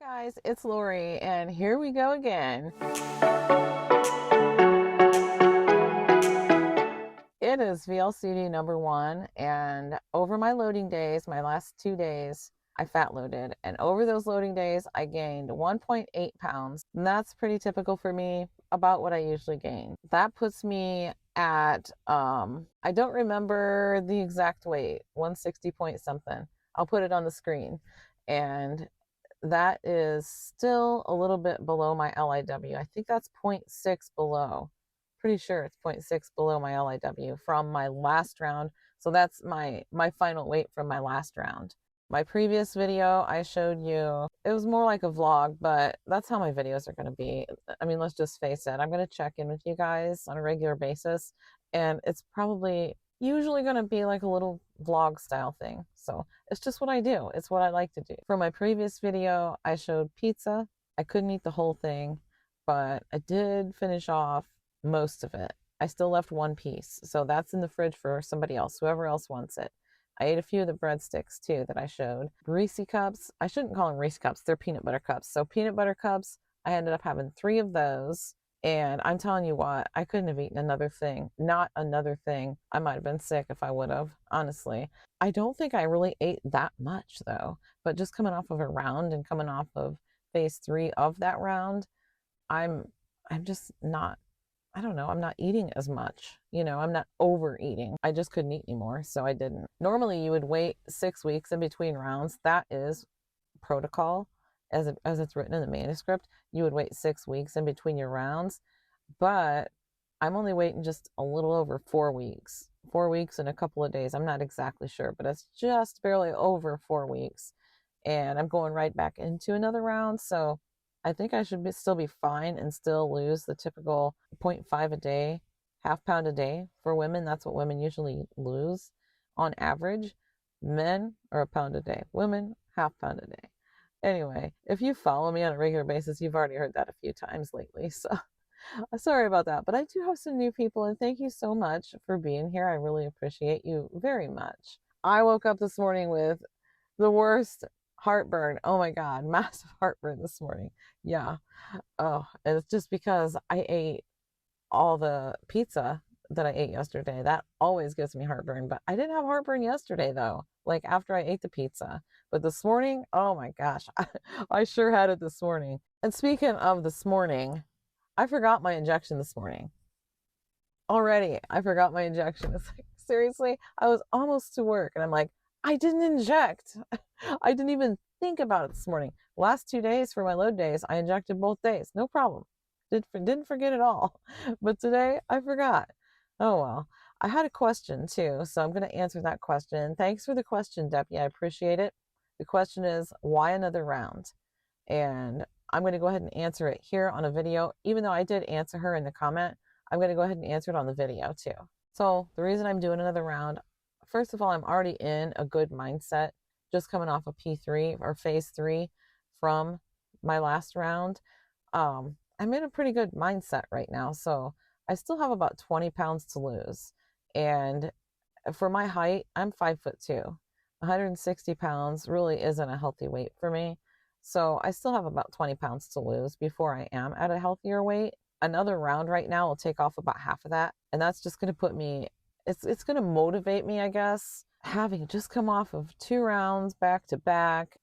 Guys, it's Lori, and here we go again. It is VLCD number 1, and over my loading days, my last 2 days, I fat loaded, and over those loading days, I gained 1.8 pounds, and that's pretty typical for me, about what I usually gain. That puts me at, I don't remember the exact weight, 160 point something. I'll put it on the screen, and that is still a little bit below my LIW. I think that's 0.6 below. Pretty sure it's 0.6 below my LIW from my last round. So that's my final weight from my last round. My previous video I showed you, it was more like a vlog, but that's how my videos are going to be. I mean, let's just face it. I'm going to check in with you guys on a regular basis, and it's probably usually going to be like a little vlog style thing. So it's just what I do. It's what I like to do. For my previous video, I showed pizza. I couldn't eat the whole thing, but I did finish off most of it. I still left one piece, so that's in the fridge for somebody else, whoever else wants it. I ate a few of the breadsticks too that I showed. Reese cups, I shouldn't call them Reese cups, they're peanut butter cups. So peanut butter cups, I ended up having 3 of those. And I'm telling you what, I couldn't have eaten another thing. Not another thing. I might have been sick if I would have, honestly. I don't think I really ate that much though. But just coming off of a round and coming off of phase 3 of that round, I'm just not, I don't know, I'm not eating as much. I'm not overeating. I just couldn't eat anymore, so I didn't. Normally, you would wait 6 weeks in between rounds. That is protocol as it's written in the manuscript. You would wait 6 weeks in between your rounds, but I'm only waiting just a little over 4 weeks. 4 weeks and a couple of days. I'm not exactly sure, but it's just barely over 4 weeks. And I'm going right back into another round, so I think I should still be fine and still lose the typical 0.5 a day, half pound a day for women. That's what women usually lose on average. Men are a pound a day. Women, half pound a day. Anyway, if you follow me on a regular basis, you've already heard that a few times lately. So sorry about that. But I do have some new people, and thank you so much for being here. I really appreciate you very much. I woke up this morning with the worst heartburn. Oh my God, massive heartburn this morning. Yeah. Oh, and it's just because I ate all the pizza that I ate yesterday. That always gives me heartburn. But I didn't have heartburn yesterday though, like after I ate the pizza. But this morning, oh my gosh, I sure had it this morning. And speaking of this morning, I forgot my injection this morning. Already, I forgot my injection. It's like, seriously, I was almost to work and I'm like, I didn't inject. I didn't even think about it this morning. Last 2 days for my load days, I injected both days. No problem. Didn't forget at all. But today, I forgot. Oh well. I had a question too, so I'm going to answer that question. Thanks for the question, Debbie. I appreciate it. The question is, why another round? And I'm going to go ahead and answer it here on a video. Even though I did answer her in the comment, I'm going to go ahead and answer it on the video too. So the reason I'm doing another round, first of all, I'm already in a good mindset, just coming off of P3 or phase 3 from my last round. I'm in a pretty good mindset right now. So I still have about 20 pounds to lose. And for my height, I'm 5'2". 160 pounds really isn't a healthy weight for me. So I still have about 20 pounds to lose before I am at a healthier weight. Another round right now will take off about half of that. And that's just going to put me, it's going to motivate me, I guess. Having just come off of 2 rounds back to back,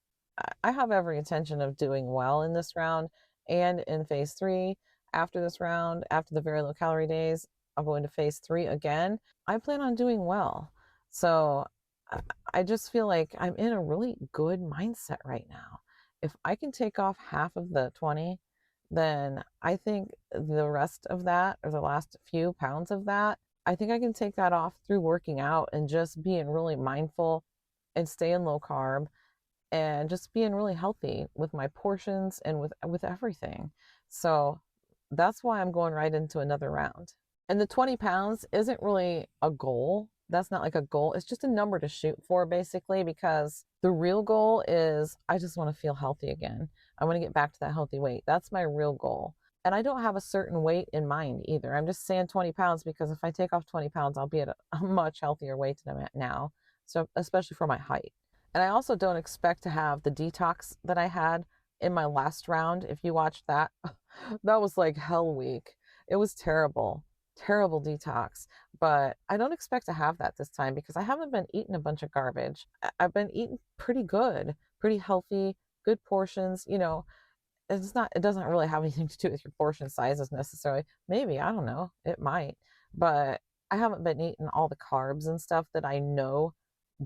I have every intention of doing well in this round and in phase 3. After this round, after the very low calorie days, I'll go into phase 3 again. I plan on doing well. So I just feel like I'm in a really good mindset right now. If I can take off half of the 20, then I think the rest of that, or the last few pounds of that, I think I can take that off through working out and just being really mindful and staying low carb and just being really healthy with my portions and with everything. So that's why I'm going right into another round. And the 20 pounds isn't really a goal. That's not like a goal. It's just a number to shoot for, basically, because the real goal is I just want to feel healthy again. I want to get back to that healthy weight. That's my real goal. And I don't have a certain weight in mind either. I'm just saying 20 pounds because if I take off 20 pounds, I'll be at a much healthier weight than I'm at now. So especially for my height. And I also don't expect to have the detox that I had in my last round, if you watched that, that was like hell week. It was terrible, terrible detox. But I don't expect to have that this time because I haven't been eating a bunch of garbage. I've been eating pretty good, pretty healthy, good portions. It doesn't really have anything to do with your portion sizes necessarily. Maybe, I don't know, it might. But I haven't been eating all the carbs and stuff that I know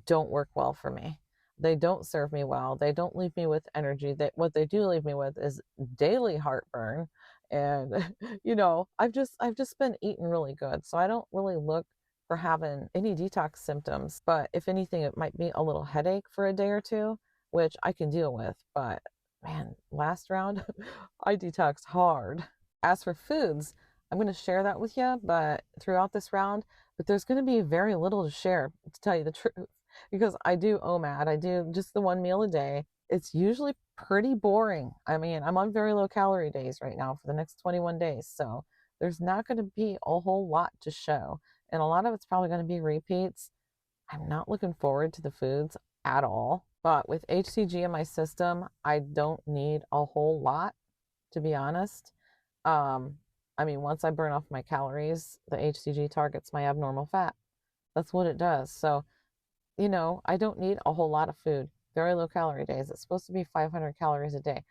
don't work well for me. They don't serve me well. They don't leave me with energy. That what they do leave me with is daily heartburn. And I've just been eating really good. So I don't really look for having any detox symptoms. But if anything, it might be a little headache for a day or two, which I can deal with. But man, last round, I detoxed hard. As for foods, I'm going to share that with you, but throughout this round, but there's going to be very little to share, to tell you the truth, because I do OMAD. I do just the one meal a day. It's usually pretty boring. I mean, I'm on very low calorie days right now for the next 21 days. So there's not going to be a whole lot to show. And a lot of it's probably going to be repeats. I'm not looking forward to the foods at all. But with hCG in my system, I don't need a whole lot, to be honest. I mean, once I burn off my calories, the hCG targets my abnormal fat. That's what it does. So, I don't need a whole lot of food. Very low calorie days. It's supposed to be 500 calories a day.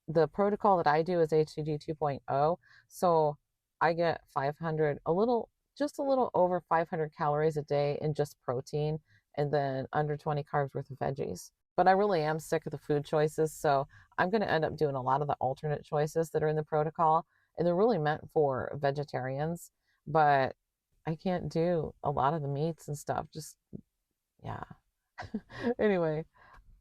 The protocol that I do is hCG 2.0. So I get 500, just a little over 500 calories a day in just protein, and then under 20 carbs worth of veggies. But I really am sick of the food choices. So I'm going to end up doing a lot of the alternate choices that are in the protocol. And they're really meant for vegetarians. But I can't do a lot of the meats and stuff. Just, yeah. Anyway,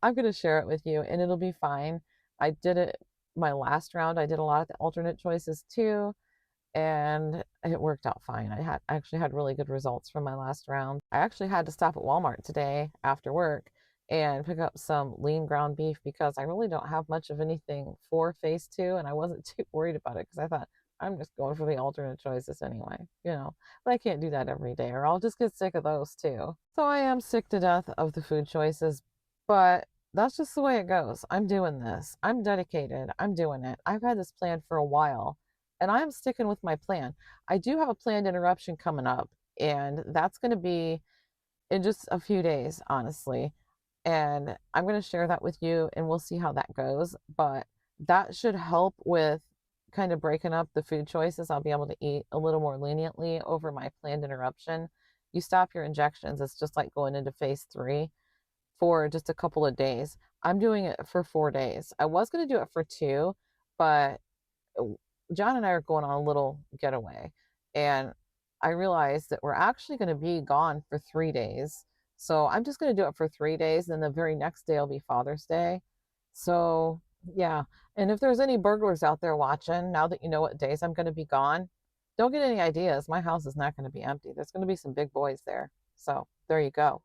I'm going to share it with you and it'll be fine. I did it my last round. I did a lot of the alternate choices too, and it worked out fine. I actually had really good results from my last round. I actually had to stop at Walmart today after work and pick up some lean ground beef because I really don't have much of anything for phase 2, and I wasn't too worried about it because I thought I'm just going for the alternate choices anyway. But I can't do that every day or I'll just get sick of those too. So I am sick to death of the food choices, but that's just the way it goes. I'm doing this. I'm dedicated. I'm doing it. I've had this plan for a while and I'm sticking with my plan. I do have a planned interruption coming up, and that's going to be in just a few days, honestly. And I'm going to share that with you and we'll see how that goes. But that should help with kind of breaking up the food choices. I'll be able to eat a little more leniently over my planned interruption. You stop your injections, it's just like going into phase 3 for just a couple of days. I'm doing it for 4 days. I was going to do it for 2, but John and I are going on a little getaway, and I realized that we're actually going to be gone for 3 days. So I'm just going to do it for 3 days. And then the very next day will be Father's Day. So yeah. And if there's any burglars out there watching, now that you know what days I'm going to be gone, don't get any ideas. My house is not going to be empty. There's going to be some big boys there. So there you go.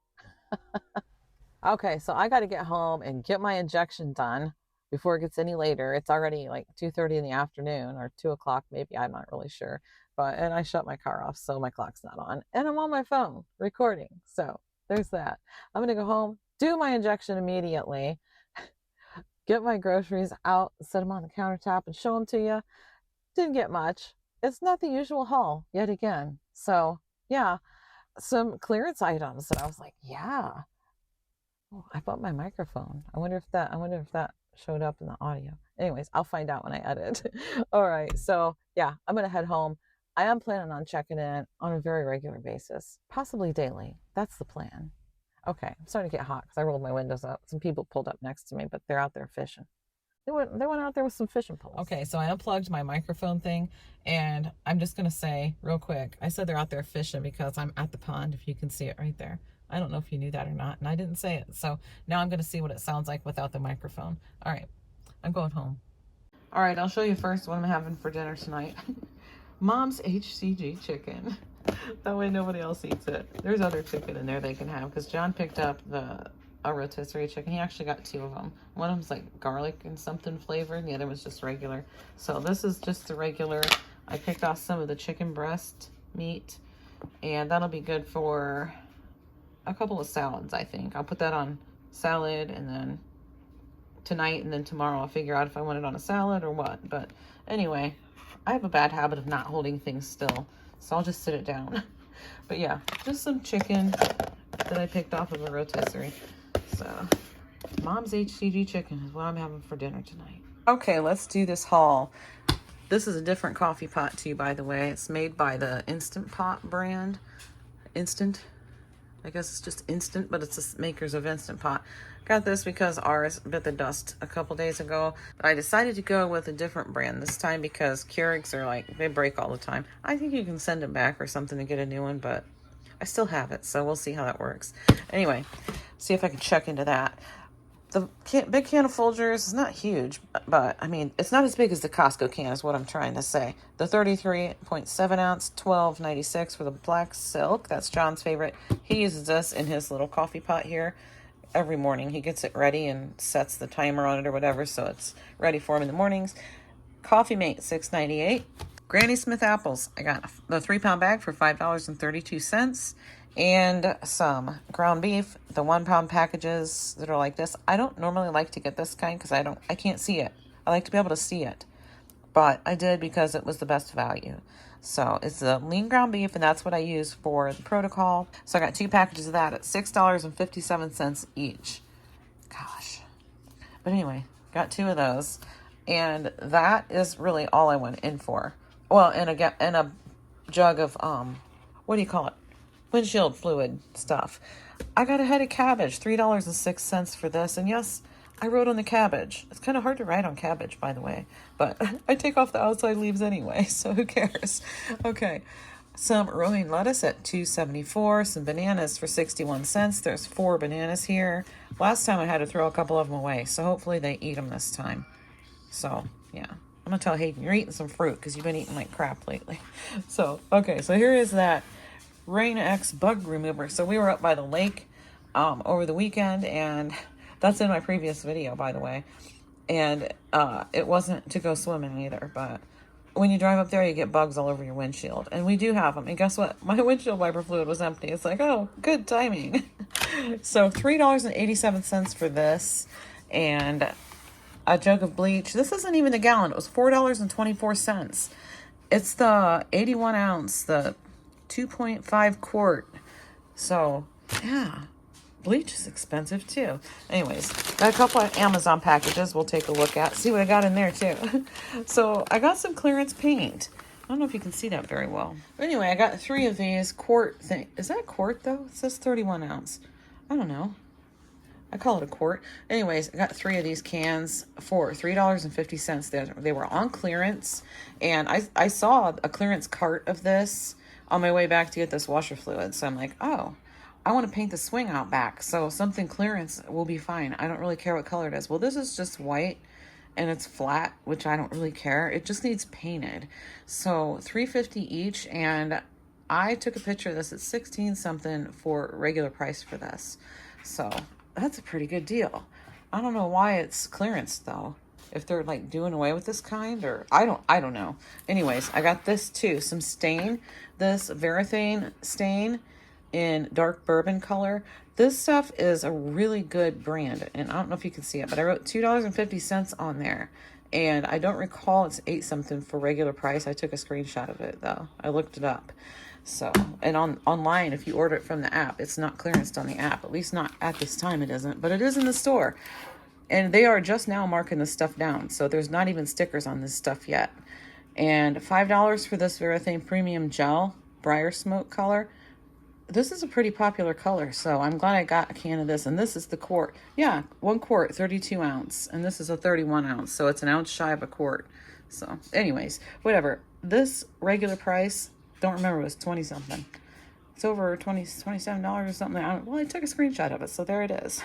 Okay, so I got to get home and get my injection done before it gets any later. It's already like 2:30 in the afternoon or 2 o'clock, maybe. I'm not really sure. And I shut my car off, so my clock's not on. And I'm on my phone recording. So there's that. I'm going to go home, do my injection immediately, get my groceries out, set them on the countertop, and show them to you. Didn't get much. It's not the usual haul yet again. So yeah, some clearance items that I was like, yeah. Oh, I bought my microphone. I wonder if that showed up in the audio. Anyways, I'll find out when I edit. All right. So yeah, I'm gonna head home. I am planning on checking in on a very regular basis, possibly daily. That's the plan. Okay, I'm starting to get hot because I rolled my windows up. Some people pulled up next to me, but they're out there fishing. They went out there with some fishing poles. Okay, so I unplugged my microphone thing, and I'm just gonna say real quick, I said they're out there fishing because I'm at the pond, if you can see it right there. I don't know if you knew that or not, and I didn't say it. So now I'm gonna see what it sounds like without the microphone. All right, I'm going home. All right, I'll show you first what I'm having for dinner tonight. Mom's hCG chicken. That way nobody else eats it. There's other chicken in there they can have because John picked up a rotisserie chicken. He actually got 2 of them. One of them's like garlic and something flavored, and the other was just regular. So this is just the regular. I picked off some of the chicken breast meat, and that'll be good for a couple of salads, I think. I'll put that on salad and then tonight, and then tomorrow I'll figure out if I want it on a salad or what. But anyway, I have a bad habit of not holding things still, so I'll just sit it down. But yeah, just some chicken that I picked off of a rotisserie. So Mom's hCG chicken is what I'm having for dinner tonight. Okay, let's do this haul. This is a different coffee pot too, by the way. It's made by the Instant Pot brand. Instant. I guess it's just Instant, but it's the makers of Instant Pot. Got this because ours bit the dust a couple days ago. I decided to go with a different brand this time because Keurigs are like, they break all the time. I think you can send them back or something to get a new one, but I still have it, so we'll see how that works. Anyway, see if I can check into that. The big can of Folgers is not huge, but I mean, it's not as big as the Costco can is what I'm trying to say. The 33.7 ounce, $12.96 for the black silk. That's John's favorite. He uses this in his little coffee pot here. Every morning he gets it ready and sets the timer on it or whatever, so it's ready for him in the mornings. Coffee Mate, $6.98. Granny Smith apples. I got the 3-pound bag for $5.32. And some ground beef, the 1-pound packages that are like this. I don't normally like to get this kind because I can't see it. I like to be able to see it, but I did because it was the best value. So it's the lean ground beef, and that's what I use for the protocol. So I got 2 packages of that at $6.57 each. Gosh. But anyway, got 2 of those, and that is really all I went in for. Well, and a jug of what do you call it? Windshield fluid stuff. I got a head of cabbage, $3.06 for this. And yes, I wrote on the cabbage. It's kind of hard to write on cabbage, by the way, but I take off the outside leaves anyway, so who cares? Okay, some romaine lettuce at $2.74, some bananas for 61 cents. There's 4 bananas here. Last time I had to throw a couple of them away, so hopefully they eat them this time. So yeah, I'm gonna tell Hayden, you're eating some fruit because you've been eating like crap lately. So okay, so here is that Rain X bug remover. So we were up by the lake over the weekend, and that's in my previous video, by the way. And it wasn't to go swimming either, but when you drive up there, you get bugs all over your windshield, and we do have them. And guess what? My windshield wiper fluid was empty. It's like, oh, good timing. So $3.87 for this, and a jug of bleach. This isn't even a gallon. It was $4.24. It's the 81 ounce, the 2.5 quart. So yeah, bleach is expensive too. Anyways, got a couple of Amazon packages we'll take a look at, see what I got in there too. So I got some clearance paint. I don't know if you can see that very well, but anyway, I got 3 of these quart thing. Is that a quart though? It says 31 ounce. I don't know, I call it a quart. Anyways, I got 3 of these cans for $3.50. They were on clearance, and I saw a clearance cart of this on my way back to get this washer fluid. So I'm like, oh, I want to paint the swing out back, so something clearance will be fine. I don't really care what color it is. Well, this is just white and it's flat, which I don't really care. It just needs painted. So $3.50 each, and I took a picture of this at 16 something for regular price for this. So that's a pretty good deal. I don't know why it's clearance though. If they're like doing away with this kind, or I don't know. Anyways, I got this too, some stain. This Varathane stain in dark bourbon color. This stuff is a really good brand, and I don't know if you can see it, but I wrote $2.50 on there, and I don't recall it's 8 something for regular price. I took a screenshot of it though. I looked it up. So, and online, if you order it from the app, it's not clearanced on the app. At least not at this time, it isn't, but it is in the store. And they are just now marking this stuff down, so there's not even stickers on this stuff yet. And $5 for this Varathane Premium Gel Briar Smoke color. This is a pretty popular color, so I'm glad I got a can of this. And this is the quart. Yeah, 1 quart, 32 ounce. And this is a 31 ounce, so it's an ounce shy of a quart. So anyways, whatever. This regular price, don't remember, it was 20 something. It's over $27 or something. Well, I took a screenshot of it, so there it is.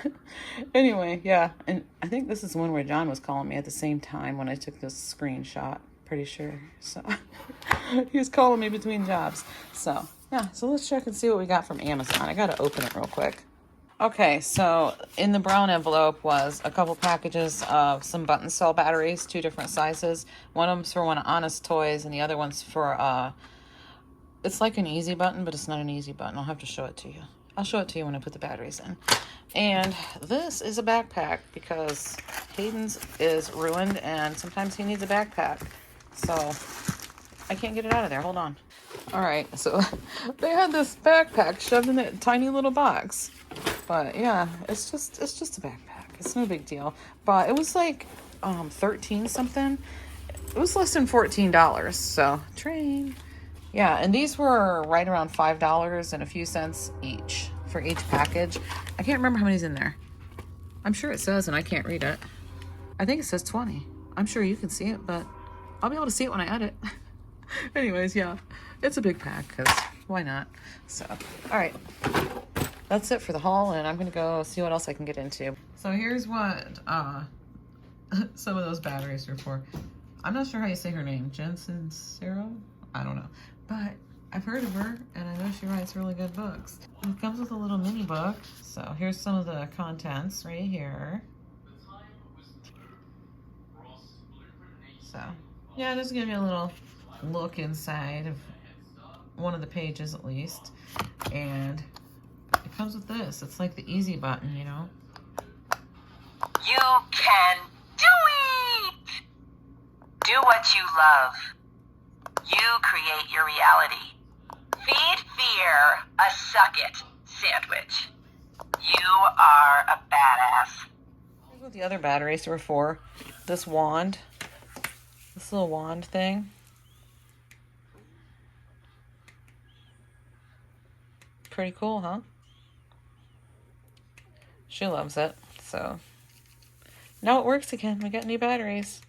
Anyway, yeah, and I think this is one where John was calling me at the same time when I took this screenshot. Pretty sure. So he was calling me between jobs. So yeah, so let's check and see what we got from Amazon. I gotta open it real quick. Okay, so in the brown envelope was a couple packages of some button cell batteries, 2 different sizes. One of them's for one of Honest Toys, and the other one's for it's like an easy button, but it's not an easy button. I'll have to show it to you. I'll show it to you when I put the batteries in. And this is a backpack because Hayden's is ruined and sometimes he needs a backpack. So I can't get it out of there. Hold on. All right, so they had this backpack shoved in that tiny little box. But yeah, it's just a backpack. It's no big deal. But it was like 13 something. It was less than $14. So train. Yeah, and these were right around $5 and a few cents each for each package. I can't remember how many's in there. I'm sure it says, and I can't read it. I think it says 20. I'm sure you can see it, but I'll be able to see it when I edit. Anyways, yeah, it's a big pack, because why not? So, all right. That's it for the haul, and I'm going to go see what else I can get into. So here's what some of those batteries are for. I'm not sure how you say her name. Jensen Cero? I don't know. But I've heard of her, and I know she writes really good books. It comes with a little mini book. So here's some of the contents right here. So, yeah, just give me a little look inside of one of the pages at least. And it comes with this. It's like the easy button, you know. You can do it! Do what you love. You create your reality. Feed fear a suck-it sandwich. You are a badass. Here's what the other batteries were for. This wand. This little wand thing. Pretty cool, huh? She loves it, so. Now it works again. We got new batteries.